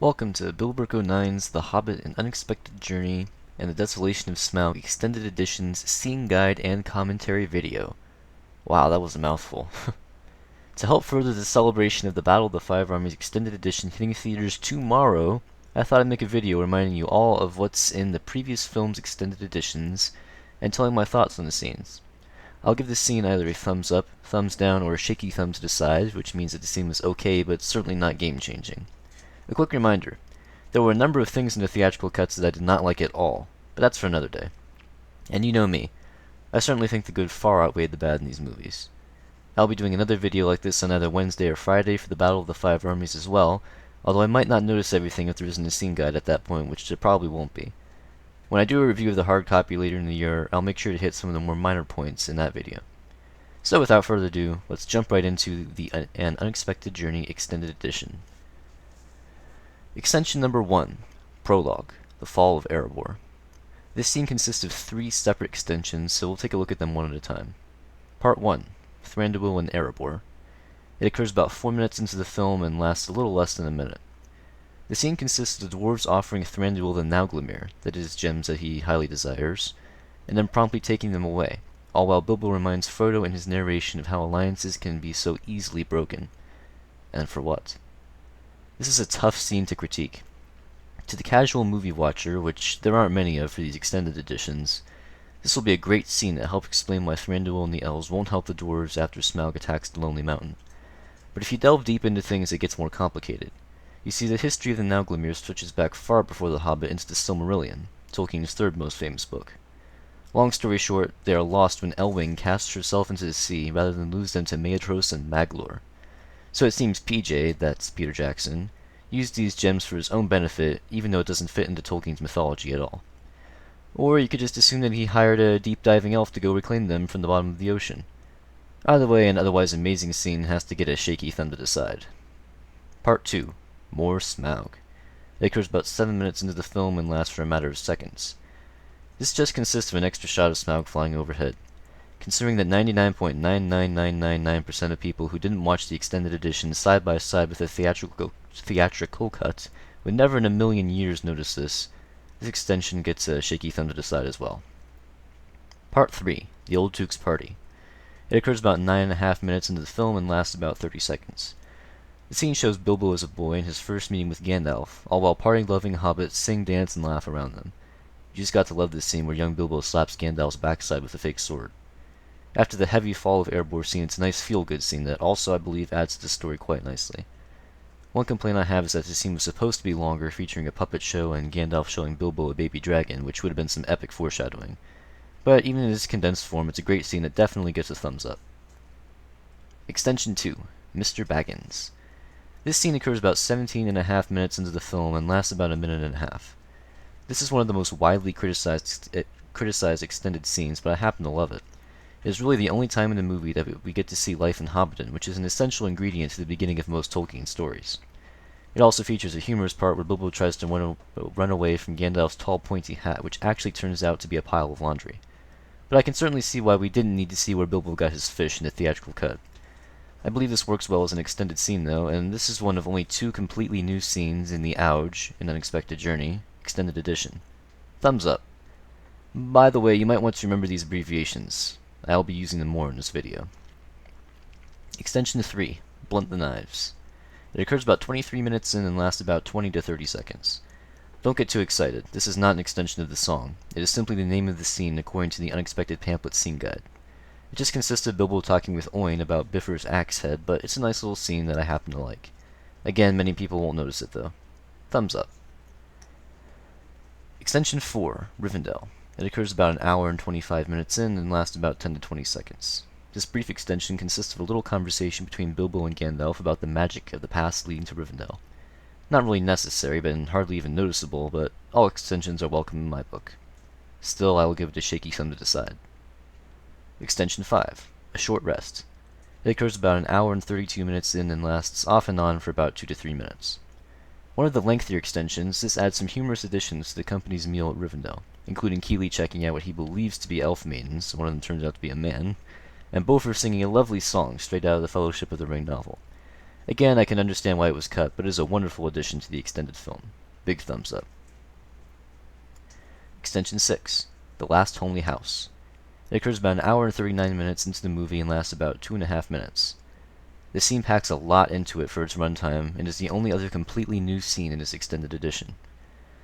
Welcome to Bilberko9's The Hobbit: An Unexpected Journey and the Desolation of Smaug Extended Edition's Scene Guide and Commentary video. Wow, that was a mouthful. To help further the celebration of the Battle of the Five Armies Extended Edition hitting theaters tomorrow, I thought I'd make a video reminding you all of what's in the previous film's extended editions and telling my thoughts on the scenes. I'll give this scene either a thumbs up, thumbs down, or a shaky thumb to decide, which means that the scene was okay but certainly not game-changing. A quick reminder, there were a number of things in the theatrical cuts that I did not like at all, but that's for another day. And you know me, I certainly think the good far outweighed the bad in these movies. I'll be doing another video like this on either Wednesday or Friday for the Battle of the Five Armies as well, although I might not notice everything if there isn't a scene guide at that point, which there probably won't be. When I do a review of the hard copy later in the year, I'll make sure to hit some of the more minor points in that video. So without further ado, let's jump right into the An Unexpected Journey Extended Edition. Extension number 1, Prologue, The Fall of Erebor. This scene consists of 3 separate extensions, so we'll take a look at them one at a time. Part 1, Thranduil and Erebor. It occurs about 4 minutes into the film and lasts a little less than a minute. The scene consists of the dwarves offering Thranduil the Nauglamir, that is, gems that he highly desires, and then promptly taking them away, all while Bilbo reminds Frodo in his narration of how alliances can be so easily broken. And for what? This is a tough scene to critique. To the casual movie watcher, which there aren't many of for these extended editions, this will be a great scene that helps explain why Thranduil and the elves won't help the dwarves after Smaug attacks the Lonely Mountain. But if you delve deep into things, it gets more complicated. You see, the history of the Nauglamir stretches back far before The Hobbit into the Silmarillion, Tolkien's third most famous book. Long story short, they are lost when Elwing casts herself into the sea rather than lose them to Maedhros and Maglor. So it seems PJ, that's Peter Jackson, used these gems for his own benefit, even though it doesn't fit into Tolkien's mythology at all. Or you could just assume that he hired a deep-diving elf to go reclaim them from the bottom of the ocean. Either way, an otherwise amazing scene has to get a shaky thumb to decide. Part 2, More Smaug. It occurs about 7 minutes into the film and lasts for a matter of seconds. This just consists of an extra shot of Smaug flying overhead. Considering that 99.99999% of people who didn't watch the extended edition side by side with the theatrical cut would never in a million years notice this, this extension gets a shaky thumb to decide as well. Part 3, The Old Duke's Party. It occurs about 9.5 minutes into the film and lasts about 30 seconds. The scene shows Bilbo as a boy in his first meeting with Gandalf, all while party-loving hobbits sing, dance, and laugh around them. You just got to love this scene where young Bilbo slaps Gandalf's backside with a fake sword. After the heavy fall of Erebor scene, it's a nice feel-good scene that also, I believe, adds to the story quite nicely. One complaint I have is that this scene was supposed to be longer, featuring a puppet show and Gandalf showing Bilbo a baby dragon, which would have been some epic foreshadowing. But even in this condensed form, it's a great scene that definitely gets a thumbs up. Extension 2, Mr. Baggins. This scene occurs about 17.5 minutes into the film and lasts about a minute and a half. This is one of the most widely criticized extended scenes, but I happen to love it. It is really the only time in the movie that we get to see life in Hobbiton, which is an essential ingredient to the beginning of most Tolkien stories. It also features a humorous part where Bilbo tries to run away from Gandalf's tall pointy hat, which actually turns out to be a pile of laundry. But I can certainly see why we didn't need to see where Bilbo got his fish in the theatrical cut. I believe this works well as an extended scene though, and this is one of only 2 completely new scenes in the Auge, An Unexpected Journey, Extended Edition. Thumbs up. By the way, you might want to remember these abbreviations. I'll be using them more in this video. Extension 3, Blunt the Knives. It occurs about 23 minutes in and lasts about 20 to 30 seconds. Don't get too excited, this is not an extension of the song. It is simply the name of the scene according to the Unexpected Pamphlet Scene Guide. It just consists of Bilbo talking with Oin about Bifur's axe head, but it's a nice little scene that I happen to like. Again, many people won't notice it though. Thumbs up. Extension 4, Rivendell. It occurs about an hour and 25 minutes in and lasts about 10 to 20 seconds. This brief extension consists of a little conversation between Bilbo and Gandalf about the magic of the paths leading to Rivendell. Not really necessary, but hardly even noticeable, but all extensions are welcome in my book. Still, I will give it a shaky thumb to decide. Extension 5, A Short Rest. It occurs about an hour and 32 minutes in and lasts off and on for about 2 to 3 minutes. One of the lengthier extensions, this adds some humorous additions to the company's meal at Rivendell, including Keeley checking out what he believes to be elf maidens, one of them turns out to be a man, and Bofur singing a lovely song straight out of the Fellowship of the Ring novel. Again, I can understand why it was cut, but it is a wonderful addition to the extended film. Big thumbs up. Extension 6, The Last Homely House. It occurs about an hour and 39 minutes into the movie and lasts about 2.5 minutes. This scene packs a lot into it for its runtime, and is the only other completely new scene in this extended edition.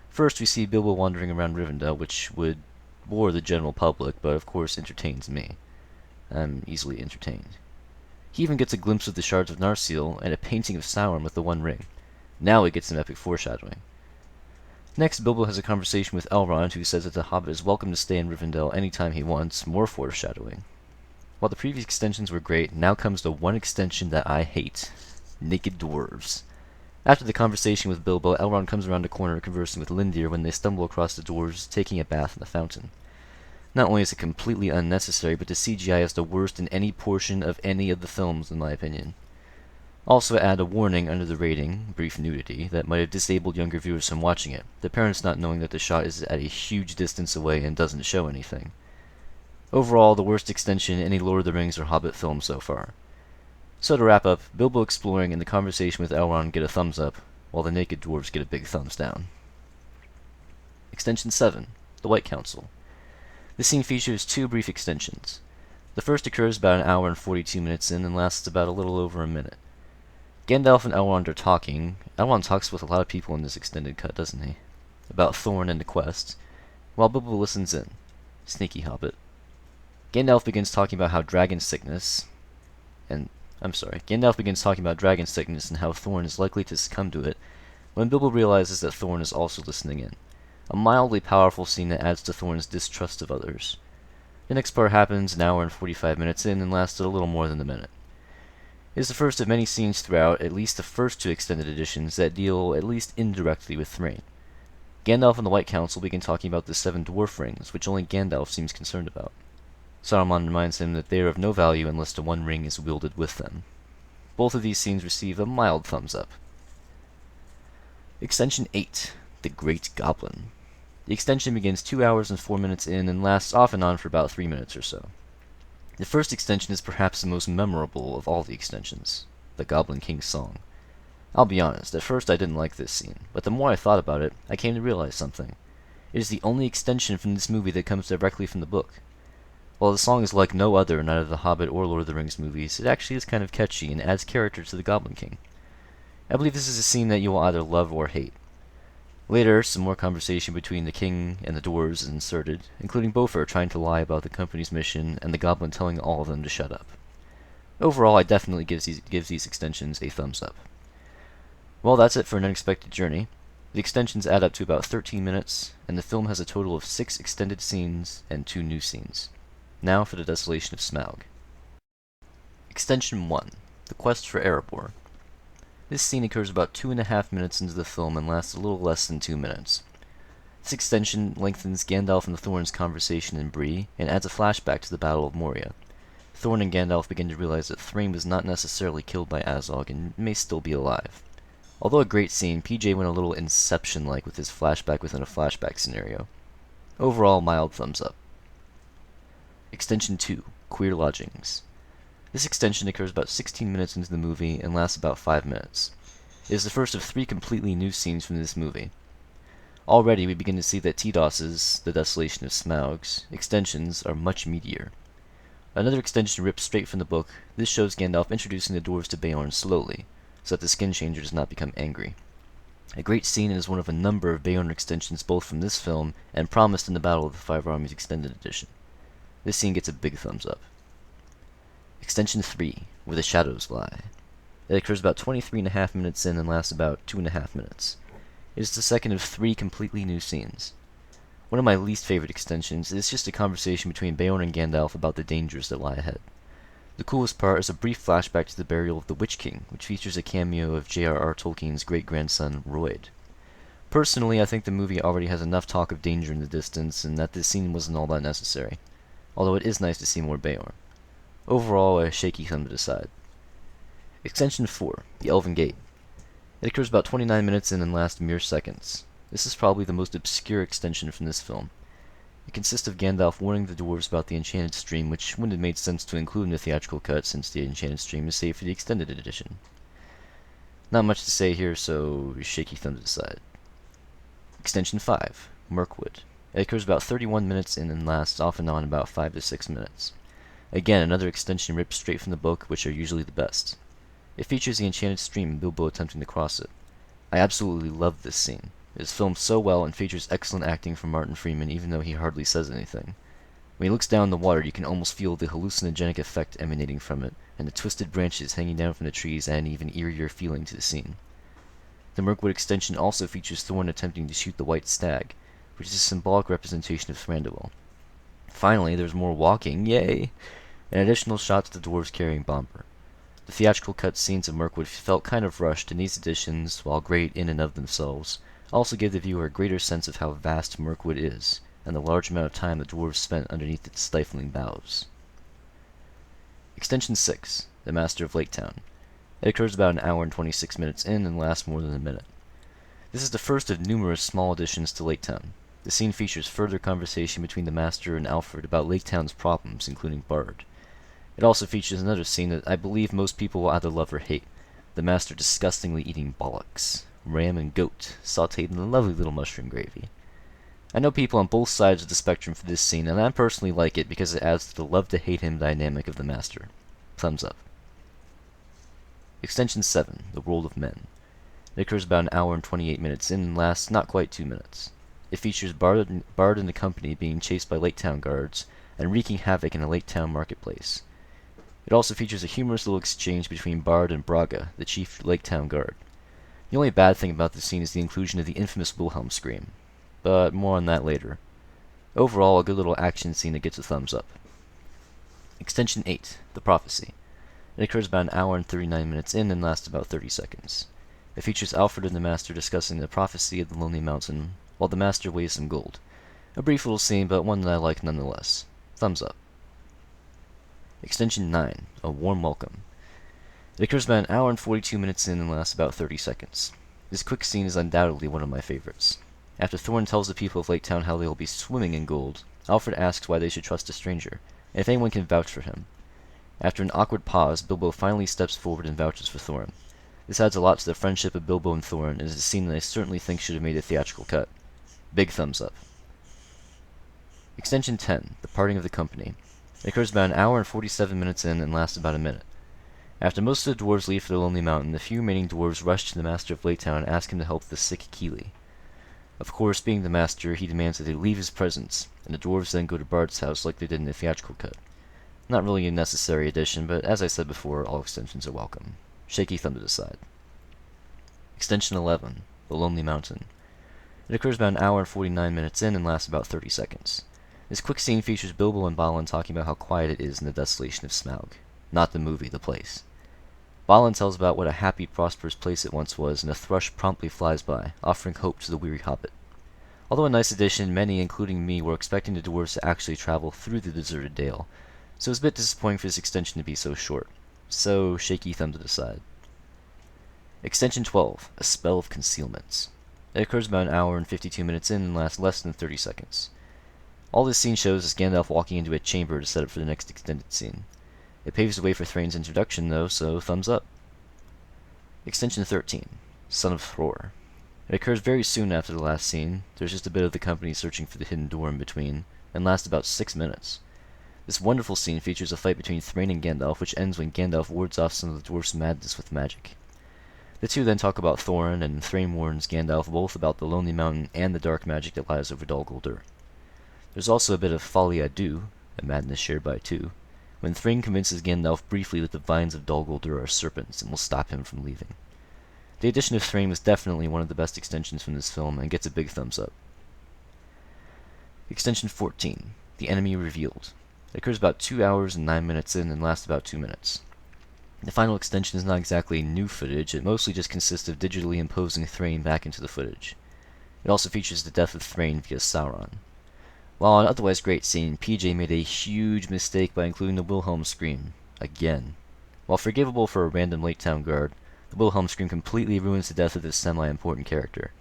First, we see Bilbo wandering around Rivendell, which would bore the general public, but of course entertains me. I'm easily entertained. He even gets a glimpse of the shards of Narsil and a painting of Sauron with the One Ring. Now he gets some epic foreshadowing. Next, Bilbo has a conversation with Elrond, who says that the Hobbit is welcome to stay in Rivendell anytime he wants. More foreshadowing. While the previous extensions were great, now comes the one extension that I hate. Naked dwarves. After the conversation with Bilbo, Elrond comes around a corner conversing with Lindir when they stumble across the dwarves taking a bath in the fountain. Not only is it completely unnecessary, but the CGI is the worst in any portion of any of the films, in my opinion. Also add a warning under the rating, brief nudity, that might have disabled younger viewers from watching it, the parents not knowing that the shot is at a huge distance away and doesn't show anything. Overall, the worst extension in any Lord of the Rings or Hobbit film so far. So to wrap up, Bilbo exploring and the conversation with Elrond get a thumbs up, while the naked dwarves get a big thumbs down. Extension 7, The White Council. This scene features two brief extensions. The first occurs about an hour and 42 minutes in and lasts about a little over a minute. Gandalf and Elrond are talking. Elrond talks with a lot of people in this extended cut, doesn't he? About Thorin and the quest, while Bilbo listens in. Sneaky Hobbit. Gandalf begins talking about how Gandalf begins talking about dragon sickness and how Thorin is likely to succumb to it, when Bilbo realizes that Thorin is also listening in. A mildly powerful scene that adds to Thorin's distrust of others. The next part happens an hour and 45 minutes in and lasted a little more than a minute. It is the first of many scenes throughout, at least the first two extended editions, that deal at least indirectly with Thrain. Gandalf and the White Council begin talking about the 7 dwarf rings, which only Gandalf seems concerned about. Saruman reminds him that they are of no value unless the One Ring is wielded with them. Both of these scenes receive a mild thumbs up. Extension 8, The Great Goblin. The extension begins 2 hours and 4 minutes in and lasts off and on for about 3 minutes or so. The first extension is perhaps the most memorable of all the extensions, the Goblin King's Song. I'll be honest, at first I didn't like this scene, but the more I thought about it, I came to realize something. It is the only extension from this movie that comes directly from the book. While the song is like no other in either the Hobbit or Lord of the Rings movies, it actually is kind of catchy and adds character to the Goblin King. I believe this is a scene that you will either love or hate. Later, some more conversation between the king and the dwarves is inserted, including Bofur trying to lie about the company's mission and the goblin telling all of them to shut up. Overall, I definitely gives these extensions a thumbs up. Well, that's it for An Unexpected Journey. The extensions add up to about 13 minutes, and the film has a total of 6 extended scenes and 2 new scenes. Now for the Desolation of Smaug. Extension 1, The Quest for Erebor. This scene occurs about 2.5 minutes into the film and lasts a little less than 2 minutes. This extension lengthens Gandalf and Thorin's conversation in Bree, and adds a flashback to the Battle of Moria. Thorin and Gandalf begin to realize that Thrain was not necessarily killed by Azog and may still be alive. Although a great scene, PJ went a little Inception-like with his flashback within a flashback scenario. Overall, mild thumbs up. Extension 2, Queer Lodgings. This extension occurs about 16 minutes into the movie and lasts about 5 minutes. It is the first of 3 completely new scenes from this movie. Already we begin to see that Tidos's, The Desolation of Smaug's, extensions are much meatier. Another extension ripped straight from the book, this shows Gandalf introducing the dwarves to Beorn slowly, so that the skin changer does not become angry. A great scene and is one of a number of Beorn extensions both from this film and promised in the Battle of the Five Armies Extended Edition. This scene gets a big thumbs up. Extension 3, Where the Shadows Lie. It occurs about 23.5 minutes in and lasts about 2.5 minutes. It is the second of 3 completely new scenes. One of my least favorite extensions is just a conversation between Beorn and Gandalf about the dangers that lie ahead. The coolest part is a brief flashback to the burial of the Witch King, which features a cameo of J.R.R. Tolkien's great-grandson, Royd. Personally, I think the movie already has enough talk of danger in the distance, and that this scene wasn't all that necessary. Although it is nice to see more Beorn. Overall, a shaky thumb to the side. Extension 4, The Elven Gate. It occurs about 29 minutes in and lasts mere seconds. This is probably the most obscure extension from this film. It consists of Gandalf warning the dwarves about the Enchanted Stream, which wouldn't have made sense to include in the theatrical cut since the Enchanted Stream is saved for the extended edition. Not much to say here, so shaky thumb to decide. Extension 5, Mirkwood. It occurs about 31 minutes in and lasts off and on about 5 to 6 minutes. Again, another extension ripped straight from the book, which are usually the best. It features the enchanted stream and Bilbo attempting to cross it. I absolutely love this scene. It is filmed so well and features excellent acting from Martin Freeman even though he hardly says anything. When he looks down the water, you can almost feel the hallucinogenic effect emanating from it, and the twisted branches hanging down from the trees add an even eerier feeling to the scene. The Mirkwood extension also features Thorin attempting to shoot the white stag, which is a symbolic representation of Thranduil. Finally, there's more walking, yay! And additional shots of the dwarves carrying Bomber. The theatrical cut scenes of Mirkwood felt kind of rushed, and these additions, while great in and of themselves, also give the viewer a greater sense of how vast Mirkwood is, and the large amount of time the dwarves spent underneath its stifling boughs. Extension 6, The Master of Laketown. It occurs about an hour and 26 minutes in and lasts more than a minute. This is the first of numerous small additions to Laketown. The scene features further conversation between the Master and Alfred about Laketown's problems, including Bard. It also features another scene that I believe most people will either love or hate, the Master disgustingly eating bollocks, ram and goat, sautéed in lovely little mushroom gravy. I know people on both sides of the spectrum for this scene, and I personally like it because it adds to the love-to-hate-him dynamic of the Master. Thumbs up. Extension 7, The World of Men. It occurs about an hour and 28 minutes in and lasts not quite 2 minutes. It features Bard and the company being chased by Laketown guards and wreaking havoc in a Laketown marketplace. It also features a humorous little exchange between Bard and Braga, the chief Laketown guard. The only bad thing about this scene is the inclusion of the infamous Wilhelm scream, but more on that later. Overall, a good little action scene that gets a thumbs up. Extension 8, The Prophecy. It occurs about an hour and 39 minutes in and lasts about 30 seconds. It features Alfred and the Master discussing the prophecy of the Lonely Mountain, while the Master weighs some gold. A brief little scene, but one that I like nonetheless. Thumbs up. Extension 9, A Warm Welcome. It occurs about an hour and 42 minutes in and lasts about 30 seconds. This quick scene is undoubtedly one of my favorites. After Thorin tells the people of Laketown how they will be swimming in gold, Alfred asks why they should trust a stranger, and if anyone can vouch for him. After an awkward pause, Bilbo finally steps forward and vouches for Thorin. This adds a lot to the friendship of Bilbo and Thorin, and is a scene that I certainly think should have made a theatrical cut. Big thumbs up. Extension 10, The Parting of the Company. It occurs about an hour and 47 minutes in and lasts about a minute. After most of the dwarves leave for the Lonely Mountain, the few remaining dwarves rush to the Master of Laketown and ask him to help the sick Keeley. Of course, being the Master, he demands that they leave his presence, and the dwarves then go to Bard's house like they did in the theatrical cut. Not really a necessary addition, but as I said before, all extensions are welcome. Shaky thumb to decide. Extension 11, The Lonely Mountain. It occurs about an hour and 49 minutes in and lasts about 30 seconds. This quick scene features Bilbo and Balin talking about how quiet it is in the desolation of Smaug. Not the movie, the place. Balin tells about what a happy, prosperous place it once was, and a thrush promptly flies by, offering hope to the weary hobbit. Although a nice addition, many, including me, were expecting the dwarves to actually travel through the deserted dale, so it was a bit disappointing for this extension to be so short. So, shaky thumb to decide. Extension 12, A Spell of Concealment. It occurs about an hour and 52 minutes in and lasts less than 30 seconds. All this scene shows is Gandalf walking into a chamber to set up for the next extended scene. It paves the way for Thrain's introduction, though, so thumbs up. Extension 13, Son of Thror. It occurs very soon after the last scene. There's just a bit of the company searching for the hidden door in between, and lasts about 6 minutes. This wonderful scene features a fight between Thrain and Gandalf, which ends when Gandalf wards off some of the dwarf's madness with magic. The two then talk about Thorin, and Thrain warns Gandalf both about the Lonely Mountain and the dark magic that lies over Dol Guldur. There's also a bit of folie à deux, a madness shared by two, when Thrain convinces Gandalf briefly that the vines of Dol Guldur are serpents and will stop him from leaving. The addition of Thrain was definitely one of the best extensions from this film, and gets a big thumbs up. Extension 14, The Enemy Revealed. It occurs about 2 hours and 9 minutes in and lasts about 2 minutes. The final extension is not exactly new footage, it mostly just consists of digitally imposing Thrain back into the footage. It also features the death of Thrain via Sauron. While an otherwise great scene, PJ made a huge mistake by including the Wilhelm scream. Again. While forgivable for a random Laketown guard, the Wilhelm scream completely ruins the death of this semi-important character.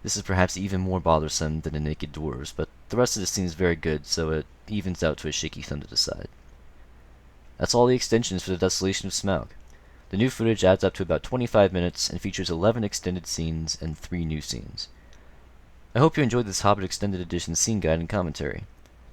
This is perhaps even more bothersome than the naked dwarves, but the rest of the scene is very good, so it evens out to a shaky thumb to decide. That's all the extensions for the Desolation of Smaug. The new footage adds up to about 25 minutes and features 11 extended scenes and 3 new scenes. I hope you enjoyed this Hobbit Extended Edition scene guide and commentary.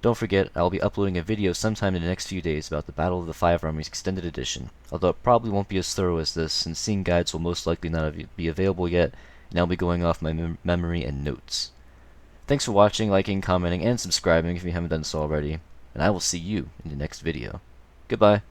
Don't forget, I will be uploading a video sometime in the next few days about the Battle of the Five Armies Extended Edition, although it probably won't be as thorough as this, since scene guides will most likely not be available yet, and I'll be going off my memory and notes. Thanks for watching, liking, commenting, and subscribing if you haven't done so already, and I will see you in the next video. Goodbye.